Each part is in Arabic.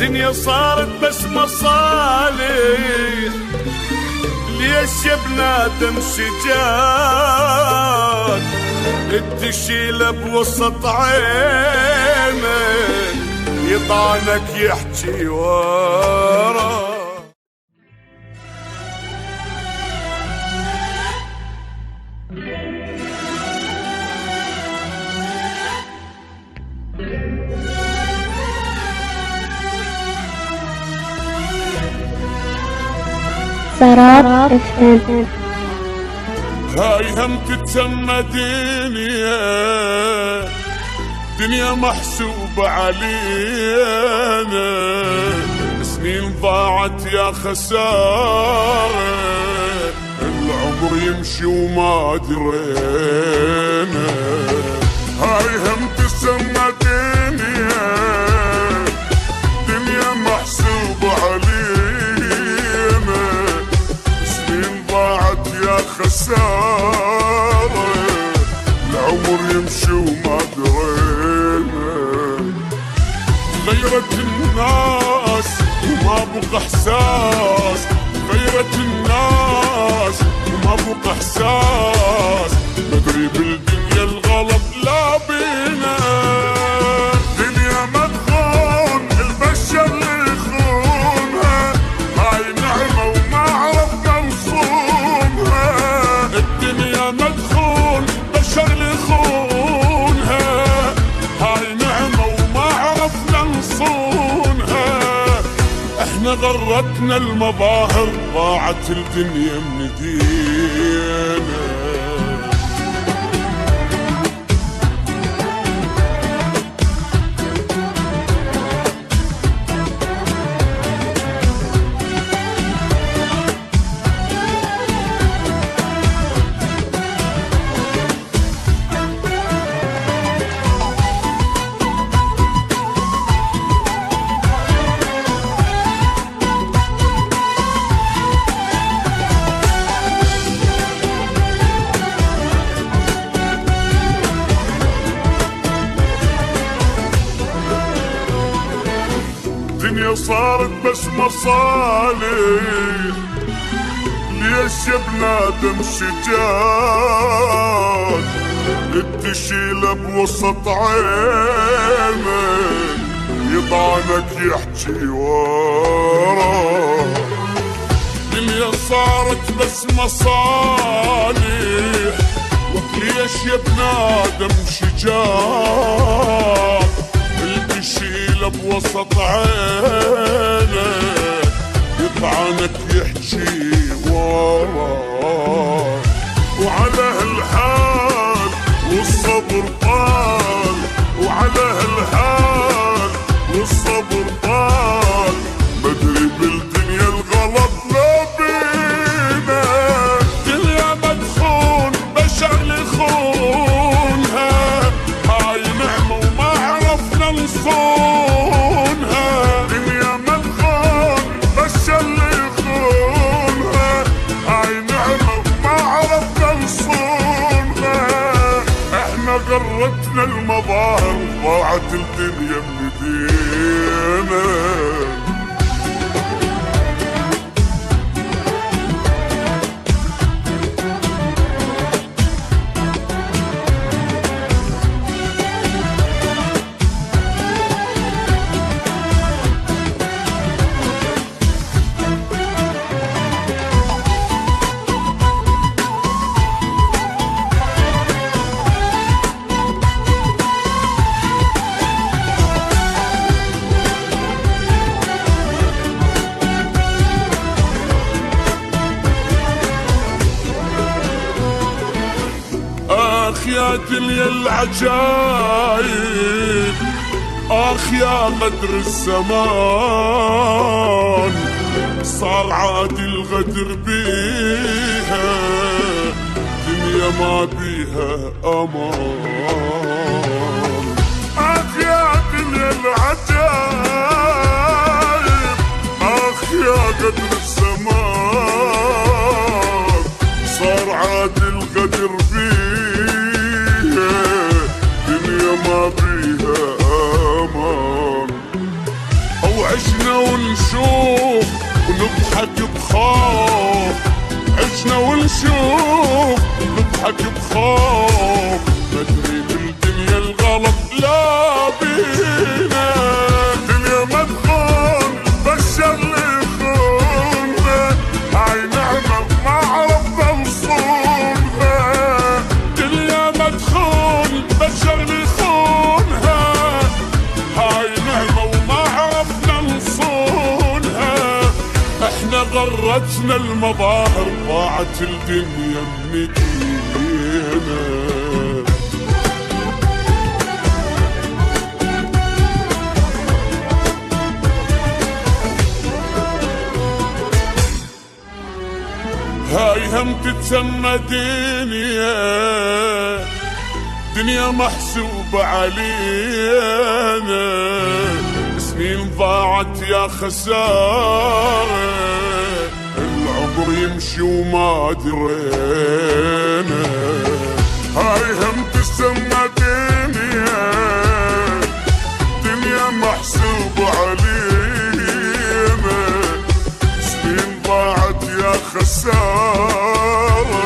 دنيا صارت بس مصالح، ليش يا بنادم سجاد تشيله بوسط عينك يطعنك يحكي ورا. سراب FM. هاي هم تتسمى دنيا محسوبة علينا، سنين ضاعت يا خسارة، العمر يمشي وما درينا. هاي هم تتسمى دنيا محسوبة علينا، سنين ضاعت يا خسارة، العمر يمشي وما درينا. غيرت الناس وما بقى احساس، غيرت الناس وما بقى احساس، مدري بالدنيا الغلط لا بينا. دنيا مدخون البشر اللي يخونها، هاي نعمة وما عرفنا نصونها. الدنيا مدخون بشر اللي يخونها، هاي نعمة وما عرفنا نصونها. احنا غرتنا المظاهر، ضاعت الدنيا من ايدينا. الدنيا صارت بس مصالح، ليش يا بنادم شجاع تشيله بوسط عينك يطعنك يحكي ورا. الدنيا صارت بس مصالح، ليش يا بنادم شجاع تشيله بوسط عينك يطعنك يحكي ورا. وعلى هالحال والصبر طال، وعلى هالحال والصبر طال، مدري بالدنيا الغلط لا بينا. دنيا مدخون بشر يخونها، هاي نعمة وما عرفنا نصونها. دنيا مدخون بشر يخونها، هاي نعمة وما عرفنا نصونها. احنا غرتنا المظاهر، ضاعت الدنيا من ايدينا. آخ يا دنيا العجايب، آخ يا غدر الزمان، صار عادي الغدر بيها، دنيا ما بيها أمان. آخ يا دنيا العجايب، آخ يا غدر الزمان، صار عادي الغدر بيها، دنيا ما بيها أمان. عشنا ونشوف ونضحك بخوف، عشنا ونشوف ونضحك بخوف، مدري بالدنيا الغلط لا بينا، الدنيا مدخول بشر لي خونها، هاي نعمة ما عرفنا نصونها، الدنيا مدخول بشر لي خونها، هاي نعمة وما عرفنا نصونها، احنا غرتنا المظاهر ضاعت الدنيا من ايدينا. هاي هم تتسمى دنيا محسوبة علينا، سنين ضاعت يا خسارة، العمر يمشي وما درينا، هاي هم تسمى دنيا محسوبة علينا، سنين ضاعت يا خسارة،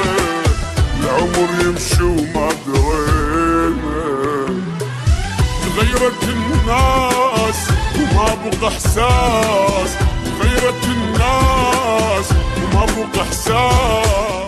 العمر يمشي وما درينا، تغيرت الناس وما بقى احساس، تغيرت الناس وما بقى احساس.